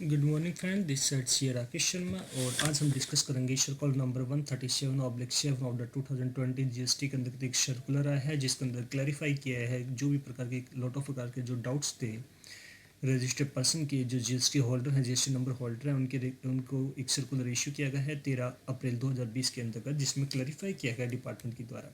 Good morning friend, this side C Rakesh Sharma. और आज हम डिस्कस करेंगे circular number 137/7 of the 2020 GST के अंदर एक सर्कुलर आया है जिसके अंदर क्लैरिफाई किया है जो भी प्रकार के लॉट ऑफ प्रकार के जो डाउट्स थे रजिस्टर्ड पर्सन के, जो जीएसटी होल्डर हैं, जीएसटी नंबर होल्डर हैं, उनको एक सर्कुलर इशू किया गया है 13 अप्रैल 2020 के अंतर्गत, जिसमें क्लैरिफाई किया गया डिपार्टमेंट के द्वारा।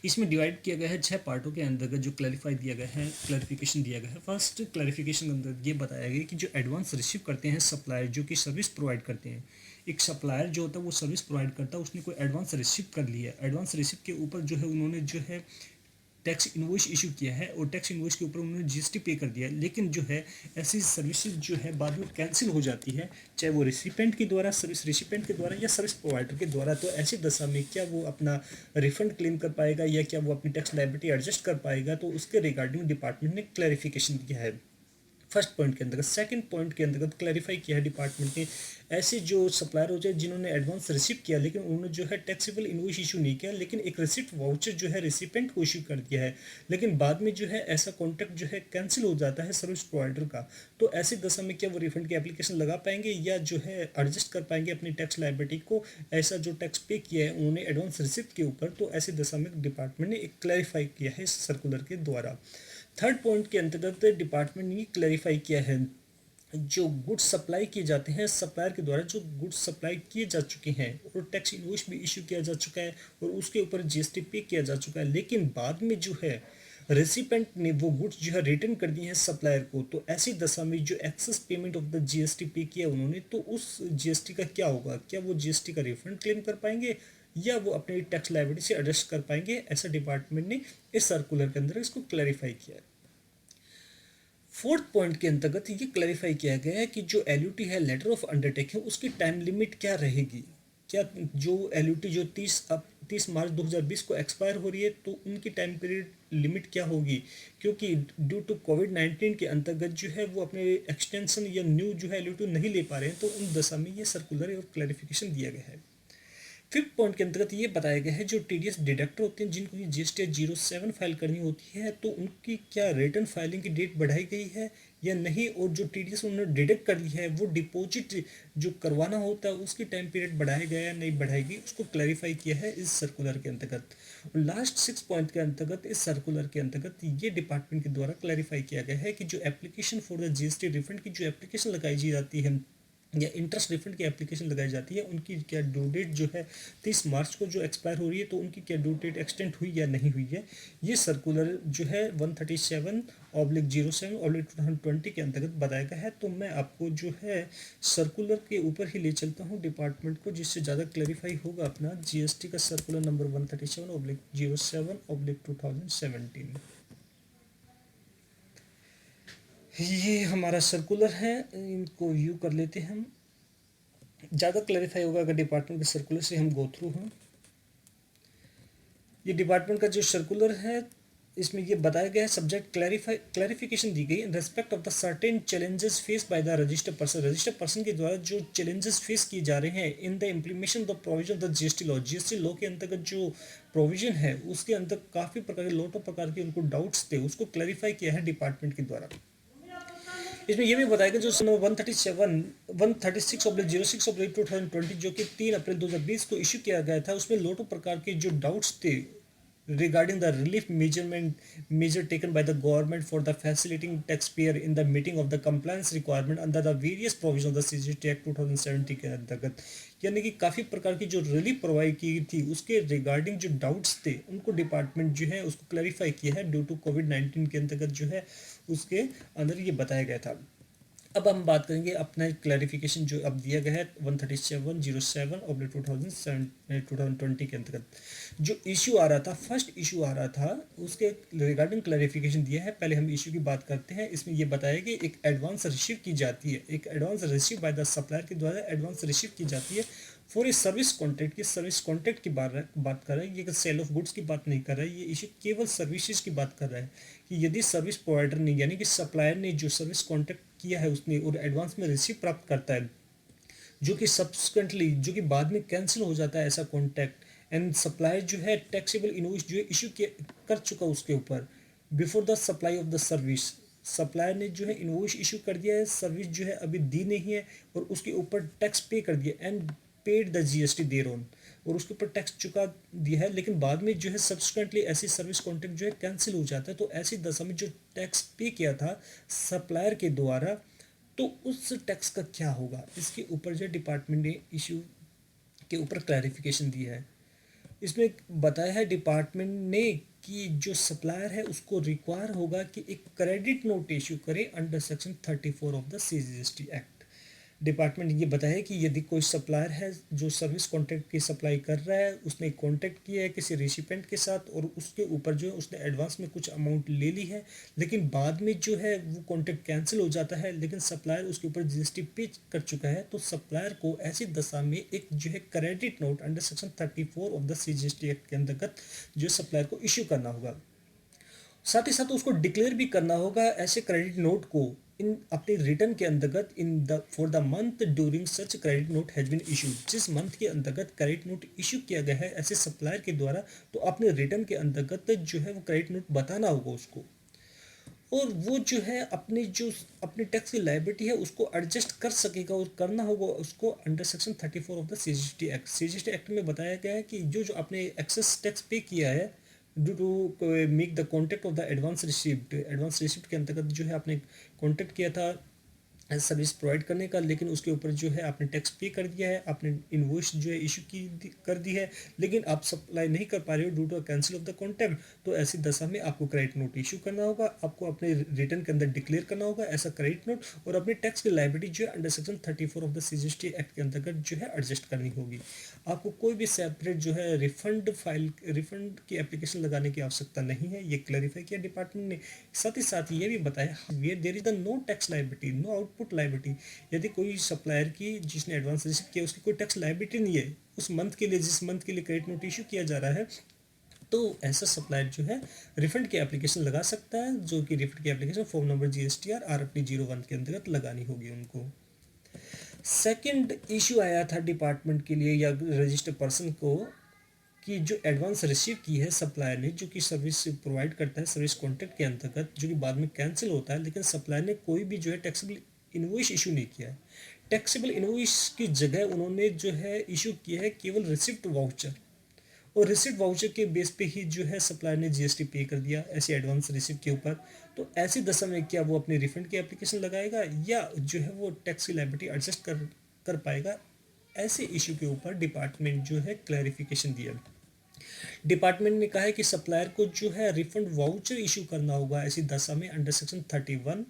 इसमें डिवाइड किया गया है 6 पार्टों के अंतर्गत जो क्लैरिफाई दिया गया है, क्लैरिफिकेशन दिया गया है। फर्स्ट क्लैरिफिकेशन के अंदर ये बताया गया कि जो एडवांस रिसीव करते हैं सप्लायर, जो कि सर्विस प्रोवाइड करते हैं, एक सप्लायर जो होता है वो सर्विस प्रोवाइड करता है, उसने कोई एडवांस रिसीव कर लिया, एडवांस रिसीव के ऊपर जो है उन्होंने जो है टैक्स इनवॉइस इशू किया है और टैक्स इनवॉइस के ऊपर उन्होंने जीएसटी पे कर दिया है, लेकिन जो है ऐसी सर्विसेज जो है बाद में कैंसिल हो जाती है, चाहे वो रिसिपेंट के द्वारा, सर्विस रिसिपेंट के द्वारा या सर्विस प्रोवाइडर के द्वारा। तो ऐसी दशा में क्या वो अपना रिफंड क्लेम कर पाएगा या क्या वो अपनी टैक्स लायबिलिटी एडजस्ट कर पाएगा, तो उसके रिगार्डिंग डिपार्टमेंट ने क्लैरिफिकेशन दिया है फर्स्ट पॉइंट के अंतर्गत। सेकंड पॉइंट के अंतर्गत क्लैरिफाई किया है डिपार्टमेंट ने ऐसे जो सप्लायर होते हैं जिन्होंने एडवांस रिसीव किया लेकिन उन्होंने जो है टैक्सेबल इनवॉइस इशू नहीं किया, लेकिन एक रिसिप्ट वाउचर जो है रिसिपेंट को इशू कर दिया है, लेकिन बाद में जो है ऐसा कॉन्ट्रैक्ट जो है कैंसिल हो जाता है सर्विस प्रोवाइडर का, तो ऐसी दशा में क्या वो रिफंड की एप्लीकेशन लगा पाएंगे या जो है एडजस्ट कर पाएंगे अपनी टैक्स लायबिलिटी को, ऐसा जो टैक्स पे किया है उन्होंने एडवांस रिसिप्ट के ऊपर। तो ऐसी दशा में डिपार्टमेंट ने एक क्लैरिफाई किया है इस सर्कुलर के द्वारा। थर्ड पॉइंट के अंतर्गत डिपार्टमेंट ने क्लैरिफाई किया है जो गुड्स सप्लाई किए जाते हैं सप्लायर के द्वारा, जो गुड्स सप्लाई किए जा चुके हैं और टैक्स इनवॉइस भी इशू किया जा चुका है और उसके ऊपर जीएसटी पे किया जा चुका है, लेकिन बाद में जो है रेसिपेंट ने वो गुड्स जो है रिटर्न कर दिए हैं सप्लायर को, तो ऐसी दशा में जो access payment of the GST पे किया उन्होंने, तो उस जीएसटी का क्या होगा, क्या वो जीएसटी का रिफंड क्लेम कर पाएंगे या वो अपनी टैक्स लायबिलिटी से एडजस्ट कर पाएंगे, ऐसा डिपार्टमेंट ने इस सर्कुलर के अंदर इसको क्लैरिफाई किया है। फोर्थ पॉइंट के अंतर्गत ये क्लैरिफाई किया गया है कि जो एलयूटी है, लेटर ऑफ अंडरटेकिंग, उसकी टाइम लिमिट क्या रहेगी, क्या जो एलयूटी जो 30 मार्च 2020 को एक्सपायर हो रही है तो उनकी टाइम पीरियड लिमिट क्या होगी, क्योंकि ड्यू टू कोविड-19 के अंतर्गत जो है वो अपने एक्सटेंशन या न्यू जो है एलयूटी नहीं ले पा रहे हैं, तो उन दशा में ये सर्कुलर और क्लैरिफिकेशन दिया गया है। फिफ्थ पॉइंट के अंतर्गत ये बताया गया है जो टीडीएस डिडक्टर होते हैं जिनको जीएसटी 07 फाइल करनी होती है, तो उनकी क्या रिटर्न फाइलिंग की डेट बढ़ाई गई है या नहीं, और जो टीडीएस उन्होंने डिडक्ट कर ली है वो डिपॉजिट जो करवाना होता है उसकी टाइम पीरियड बढ़ाया गया या नहीं बढ़ाई गई, उसको क्लैरिफाई किया है इस सर्कुलर के अंतर्गत। लास्ट 6 पॉइंट के अंतर्गत इस सर्कुलर के अंतर्गत ये डिपार्टमेंट के द्वारा क्लैरिफाई किया गया है कि जो application for the GST refund की जो एप्लीकेशन लगाई जाती है या इंटरेस्ट रिफंड की एप्लीकेशन लगाई जाती है, उनकी क्या ड्यू डेट जो है 30 मार्च को जो एक्सपायर हो रही है, तो उनकी क्या ड्यू डेट एक्सटेंड हुई या नहीं हुई है, ये सर्कुलर जो है 137/07/2020 के अंतर्गत बताया गया है। तो मैं आपको जो है सर्कुलर के ऊपर ही ले चलता हूँ डिपार्टमेंट को, जिससे ज़्यादा क्लैरिफाई होगा अपना जीएसटी का सर्कुलर नंबर 137/07/2017। ये हमारा सर्कुलर है, इनको व्यू कर लेते हैं हम, ज़्यादा क्लैरिफाई होगा अगर डिपार्टमेंट के सर्कुलर से हम गो थ्रू हैं। ये डिपार्टमेंट का जो सर्कुलर है इसमें ये बताया गया है सब्जेक्ट क्लैरिफिकेशन दी गई in respect of the certain challenges face by the registered person के द्वारा जो चैलेंजेस फेस किए जा रहे हैं in the implementation the provision of the GST law के अंतर्गत जो प्रोविजन है उसके अंदर काफ़ी प्रकार के लॉट ऑफ प्रकार के उनको डाउट्स थे, उसको क्लैरिफाई किया है डिपार्टमेंट के द्वारा। इसमें यह भी बताया गया जो सन 136/06/2020 जो कि 3 अप्रैल 2020 को इशू किया गया था, उसमें लोटो प्रकार के जो डाउट्स थे regarding the relief measure taken by the government for the facilitating taxpayer in the meeting of the compliance requirement under the various provisions of the CGST Act 2070 के अंतर्गत, यानी कि काफ़ी प्रकार की जो रिलीफ प्रोवाइड की थी उसके रिगार्डिंग जो डाउट्स थे उनको डिपार्टमेंट जो है उसको क्लैरिफाई किया है ड्यू टू कोविड-19 के अंतर्गत जो है उसके अंदर ये बताया गया था। अब हम बात करेंगे अपना क्लैरिफिकेशन जो अब दिया गया है 137/07/2020 के अंतर्गत जो इशू आ रहा था, फर्स्ट इशू आ रहा था उसके रिगार्डिंग क्लैरिफिकेशन दिया है। पहले हम इशू की बात करते हैं। इसमें यह बताया कि एक एडवांस रिसीव की जाती है, एक advance receive by the supplier के द्वारा एडवांस रिसीव की जाती है फॉर ए सर्विस कॉन्ट्रैक्ट की सर्विस कॉन्ट्रैक्ट की बात कर रहा है, ये सेल ऑफ गुड्स की बात नहीं कर रहा है, ये इशू केवल सर्विसेज की बात कर रहा है कि यदि सर्विस प्रोवाइडर ने यानी कि सप्लायर ने जो सर्विस कॉन्ट्रैक्ट किया है उसने और एडवांस में रिसीव प्राप्त करता है जो कि सब्सिक्वेंटली जो कि बाद में कैंसिल हो जाता है ऐसा कॉन्ट्रैक्ट, एंड सप्लायर जो है टैक्सेबल इनवॉइस जो है इशू कर चुका उसके ऊपर before the supply of the service, supplier ने जो है इनवॉइस इशू कर दिया है, सर्विस जो है अभी दी नहीं है और उसके ऊपर टैक्स पे कर दिया and paid the GST thereon, और उसके ऊपर टैक्स चुका दिया है, लेकिन बाद में जो है सब्सिक्वेंटली ऐसी सर्विस कॉन्ट्रैक्ट जो है कैंसिल हो जाता है, तो ऐसी दशा में जो टैक्स पे किया था सप्लायर के द्वारा, तो उस टैक्स का क्या होगा, इसके ऊपर जो डिपार्टमेंट ने इशू के ऊपर क्लैरिफिकेशन दिया है। इसमें बताया है डिपार्टमेंट ने कि जो सप्लायर है उसको रिक्वायर होगा कि एक क्रेडिट नोट इशू करे under section 34 of the CGST act. Department ये बताया कि यदि कोई सप्लायर है जो सर्विस कॉन्ट्रैक्ट की सप्लाई कर रहा है, उसने कॉन्टैक्ट किया है किसी रेसिपेंट के साथ और उसके ऊपर जो है उसने एडवांस में कुछ अमाउंट ले ली है, लेकिन बाद में जो है वो कॉन्ट्रैक्ट कैंसिल हो जाता है, लेकिन सप्लायर उसके ऊपर जीएसटी पे कर चुका है, तो सप्लायर को ऐसी दशा में एक जो है credit note under section 34 of the CGST act के अंतर्गत जो सप्लायर को इश्यू करना होगा। साथ ही साथ उसको डिक्लेयर भी करना होगा ऐसे क्रेडिट नोट को इन अपने रिटर्न के अंतर्गत in the for the month during such credit note has been issued, जिस मंथ के अंतर्गत क्रेडिट नोट इशू किया गया है ऐसे सप्लायर के द्वारा, तो अपने रिटर्न के अंतर्गत जो है वो क्रेडिट नोट बताना होगा उसको, और वो जो है अपनी टैक्स की लायबिलिटी है उसको एडजस्ट कर सकेगा और करना होगा उसको under section 34 of the CGST act. CGST act में बताया गया है कि जो जो आपने एक्सेस टैक्स पे किया है due to make the contact of the advance receipt के अंतर्गत जो है आपने कॉन्टैक्ट किया था सर्विस प्रोवाइड करने का, लेकिन उसके ऊपर जो है आपने टैक्स पे कर दिया है, आपने इनवॉइस जो है इशू कर दी है, लेकिन आप सप्लाई नहीं कर पा रहे हो due to cancel of the contract, तो ऐसी दशा में आपको क्रेडिट नोट इशू करना होगा, आपको अपने रिटर्न के अंदर डिक्लेयर करना होगा ऐसा क्रेडिट नोट, और अपनी टैक्स की लायबिलिटी जो है under section 34 of the CGST act के अंतर्गत जो है एडजस्ट करनी होगी। आपको कोई भी सेपरेट जो है रिफंड की एप्लीकेशन लगाने की आवश्यकता नहीं है, ये क्लैरिफाई किया डिपार्टमेंट ने। साथ ही साथ ये भी बताया where there is the no tax liability no output liability, यदि कोई सप्लायर की जिसने एडवांस रिसीव किया उसकी कोई टैक्स लायबिलिटी नहीं है उस मंथ के लिए, जिस मंथ के लिए क्रेडिट नोट इशू किया जा रहा है, तो ऐसा सप्लायर जो है रिफंड की एप्लीकेशन लगा सकता है, जो कि रिफंड की application form number GSTR RFD 01 के अंतर्गत लगानी होगी उनको। सेकंड इशू आया था डिपार्टमेंट के लिए या रजिस्टर्ड पर्सन को कि जो एडवांस रिसीव की है सप्लायर ने, जो कि सर्विस प्रोवाइड करता है सर्विस कॉन्ट्रैक्ट के अंतर्गत, जो कि बाद में कैंसिल होता है, लेकिन सप्लायर ने कोई भी जो है टैक्सेबल इनवॉइस इशू नहीं किया है। टैक्सेबल इनवॉइस की जगह उन्होंने जो है इशू किया है केवल रिसिप्ट वाउचर, और रिसिप्ट वाउचर के बेस पे ही जो है सप्लायर ने जीएसटी पे कर दिया ऐसे एडवांस रिसिप्ट के ऊपर, तो ऐसी दशा में क्या वो अपने रिफंड की एप्लीकेशन लगाएगा या जो है वो टैक्स की लायबिलिटी एडजस्ट कर पाएगा, ऐसे इशू के ऊपर डिपार्टमेंट जो है क्लैरिफिकेशन दिया। डिपार्टमेंट ने कहा है कि सप्लायर को जो है रिफंड वाउचर इशू करना होगा ऐसी दशा में अंडर सेक्शन 31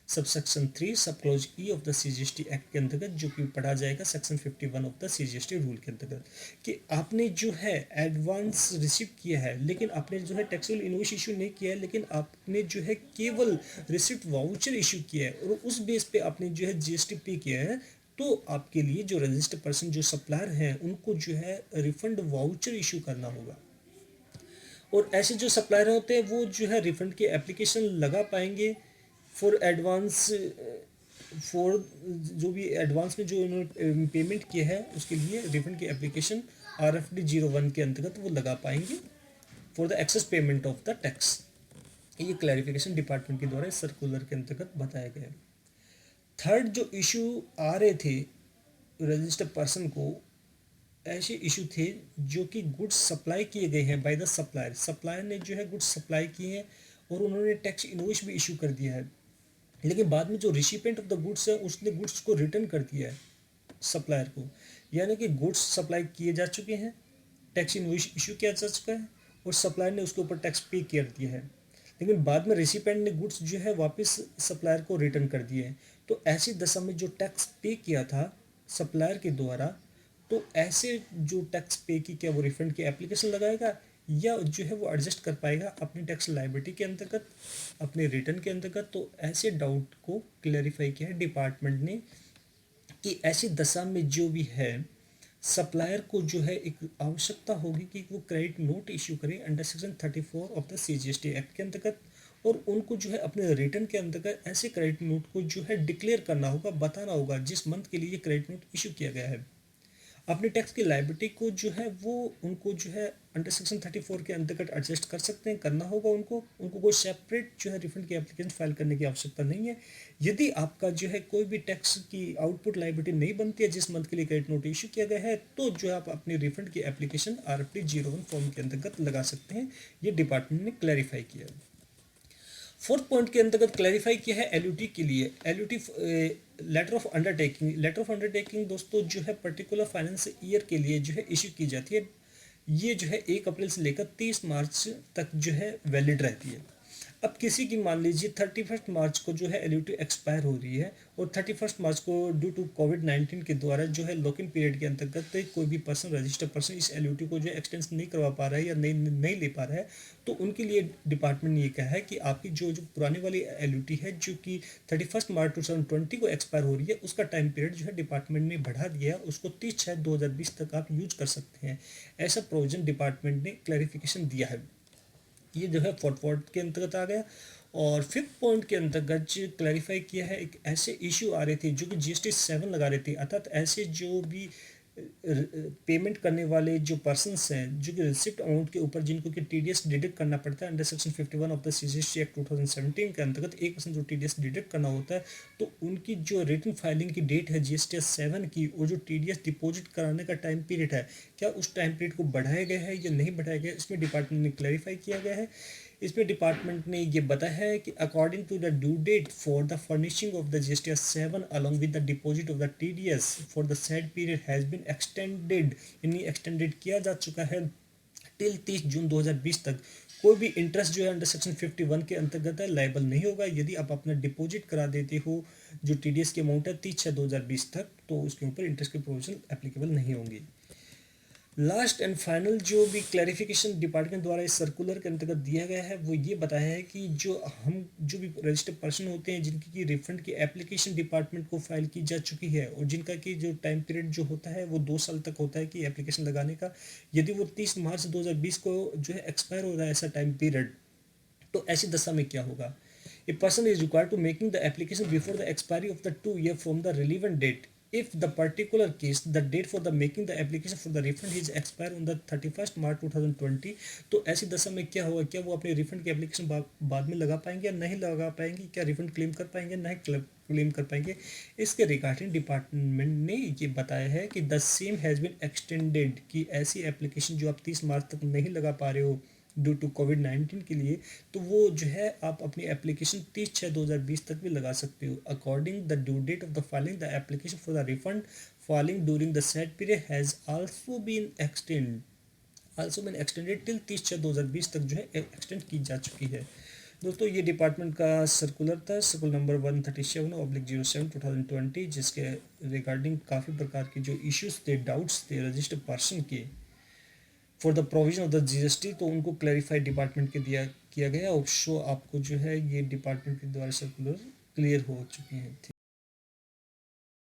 सबसेक्शन 3 सब close E of the CGST act के अंतर्गत, जो कि पढ़ा जाएगा section 51 of the CGST rule के अंतर्गत, कि आपने जो है एडवांस रिसीव किया है लेकिन आपने जो है टैक्सेबल इनवॉइस इशू नहीं किया है, लेकिन आपने जो है केवल रिसिप्ट वाउचर इशू किया है और उस बेस पे आपने जो है जीएसटी पे किया है, तो आपके लिए जो रजिस्टर्ड पर्सन जो सप्लायर हैं उनको जो है रिफंड वाउचर इशू करना होगा। और ऐसे जो सप्लायर होते हैं वो जो है रिफंड की एप्लीकेशन लगा पाएंगे फॉर एडवांस, फॉर जो भी एडवांस में जो इन्होंने पेमेंट किया है उसके लिए रिफंड की एप्लीकेशन RFD 01 के अंतर्गत वो लगा पाएंगे for the access payment of the tax. ये क्लैरिफिकेशन डिपार्टमेंट के द्वारा इस सर्कुलर के अंतर्गत बताया गया। थर्ड जो इशू आ रहे थे रजिस्टर्ड पर्सन को, ऐसे इशू थे जो कि गुड्स सप्लाई किए गए हैं बाय द सप्लायर, सप्लायर ने जो है गुड्स सप्लाई किए हैं और उन्होंने टैक्स इनवॉइस भी इशू कर दिया है, लेकिन बाद में जो रिसिपेंट ऑफ द गुड्स है उसने गुड्स को रिटर्न कर दिया है सप्लायर को, यानी कि गुड्स सप्लाई किए जा चुके हैं, टैक्स इनवॉइस इशू किया जा चुका है और सप्लायर ने उसके ऊपर टैक्स पे कर दिया है, लेकिन बाद में रिसिपेंट ने गुड्स जो है वापस सप्लायर को रिटर्न कर दिए हैं, तो ऐसी दशा में जो टैक्स पे किया था सप्लायर के द्वारा, तो ऐसे जो टैक्स पे की क्या वो रिफंड की एप्लीकेशन लगाएगा या जो है वो एडजस्ट कर पाएगा अपनी टैक्स लायबिलिटी के अंतर्गत अपने रिटर्न के अंतर्गत। तो ऐसे डाउट को क्लैरिफाई किया है डिपार्टमेंट ने कि ऐसी दशा में जो भी है सप्लायर को जो है एक आवश्यकता होगी कि वो क्रेडिट नोट इशू करे under section 34 of the CGST act के अंतर्गत, और उनको जो है अपने रिटर्न के अंतर्गत ऐसे क्रेडिट नोट को जो है डिक्लेयर करना होगा, बताना होगा जिस मंथ के लिए क्रेडिट नोट इशू किया गया है। अपनी टैक्स की लायबिलिटी को जो है वो उनको जो है अंडर सेक्शन 34 के अंतर्गत एडजस्ट कर सकते हैं, करना होगा उनको कोई सेपरेट जो है रिफंड की एप्लीकेशन फाइल करने की आवश्यकता नहीं है। यदि आपका जो है कोई भी टैक्स की आउटपुट लायबिलिटी नहीं बनती है जिस मंथ के लिए क्रेडिट नोट इशू किया गया है, तो जो है आप अपनी रिफंड की एप्लीकेशन RFT 01 फॉर्म के अंतर्गत लगा सकते हैं। ये डिपार्टमेंट ने क्लैरिफाई किया है। फोर्थ पॉइंट के अंतर्गत क्लैरिफाई किया है LUT के लिए। LUT लेटर ऑफ अंडरटेकिंग दोस्तों जो है पर्टिकुलर फाइनेंस ईयर के लिए जो है इशू की जाती है। ये जो है 1 अप्रैल से लेकर 30 मार्च तक जो है वैलिड रहती है। अब किसी की मान लीजिए 31 मार्च को जो है LUT एक्सपायर हो रही है और 31 मार्च को ड्यू टू कोविड-19 के द्वारा जो है लॉक इन पीरियड के अंतर्गत कोई भी पर्सन रजिस्टर्ड पर्सन इस LUT को जो है एक्सटेंशन नहीं करवा पा रहा है या नहीं ले पा रहा है, तो उनके लिए डिपार्टमेंट ने ये कहा है कि आपकी जो पुरानी वाली LUT है जो कि 31 मार्च 2020 को एक्सपायर हो रही है, उसका टाइम पीरियड जो है डिपार्टमेंट ने बढ़ा दिया है, उसको 30/6/2020 तक आप यूज कर सकते हैं। ऐसा प्रोविजन डिपार्टमेंट ने क्लैरिफिकेशन दिया है। ये जो है फोर्थ पॉइंट के अंतर्गत आ गया। और फिफ्थ पॉइंट के अंतर्गत जो क्लैरिफाई किया है, एक ऐसे इशू आ रहे थे जो कि GST 7 लगा रहे थे, अर्थात ऐसे जो भी पेमेंट करने वाले जो पर्सन्स हैं जो कि रिसिप्ट अमाउंट के ऊपर जिनको कि TDS डिडक्ट करना पड़ता है under section 51 of the CGST act 2017 के अंतर्गत 1% जो TDS डिडक्ट करना होता है, तो उनकी जो रिटर्न फाइलिंग की डेट है GST 7 की, और जो TDS डिपॉजिट कराने का टाइम पीरियड है, क्या उस टाइम पीरियड को बढ़ाया गया है या नहीं बढ़ाया गया, इसमें डिपार्टमेंट ने क्लैरिफाई किया गया है। इसमें डिपार्टमेंट ने ये बताया है कि according to the due date for the furnishing of the GST 7 along with the deposit of the TDS for the said period has been extended, यानी एक्सटेंडेड किया जा चुका है टिल 30 जून 2020 तक। कोई भी इंटरेस्ट जो है अंडर सेक्शन 51 के अंतर्गत है लायबल नहीं होगा। यदि आप अपना डिपॉजिट करा देते हो जो TDS की अमाउंट है 30/6/2020 तक, तो उसके ऊपर इंटरेस्ट के प्रोविजन एप्लीकेबल नहीं होंगे। लास्ट एंड फाइनल जो भी क्लैरिफिकेशन डिपार्टमेंट द्वारा इस सर्कुलर के अंतर्गत दिया गया है वो ये बताया है कि जो भी रजिस्टर्ड पर्सन होते हैं जिनकी की रिफंड की एप्लीकेशन डिपार्टमेंट को फाइल की जा चुकी है और जिनका कि जो टाइम पीरियड जो होता है वो 2 साल तक होता है कि एप्लीकेशन लगाने का, यदि वो 30 मार्च 2020 को जो है एक्सपायर हो रहा है ऐसा टाइम पीरियड, तो ऐसी दशा में क्या होगा। A person is required to making the application before the expiry of the 2 year from the relevant date if the particular case the date for the making the application for the refund is expire on the 31st March 2020, तो ऐसी दशा में क्या होगा, क्या वो अपने refund की एप्लीकेशन बाद में लगा पाएंगे या नहीं लगा पाएंगे, क्या रिफंड क्लेम कर पाएंगे नहीं क्लेम कर पाएंगे। इसके रिगार्डिंग डिपार्टमेंट ने ये बताया है कि the same has been extended, कि ऐसी एप्लीकेशन जो आप 30 मार्च तक नहीं लगा पा रहे हो ड्यू टू कोविड-19 के लिए, तो वो जो है आप अपनी एप्लीकेशन 30/6/2020 तक भी लगा सकते हो। According the due date of the filing the application for the refund filing during the set period has also been extended till 30/6/2020 तक जो है एक्सटेंड की जा चुकी है। दोस्तों ये डिपार्टमेंट का सर्कुलर था, सर्कुलर नंबर 137/07 2020, जिसके रिगार्डिंग काफ़ी प्रकार के जो इश्यूज थे, डाउट्स थे रजिस्टर्ड पर्सन के for the provision of the GST, तो उनको क्लैरिफाई डिपार्टमेंट के दिया किया गया। और शो आपको जो है ये डिपार्टमेंट के द्वारा सर्कुलर क्लियर हो चुकी हैं।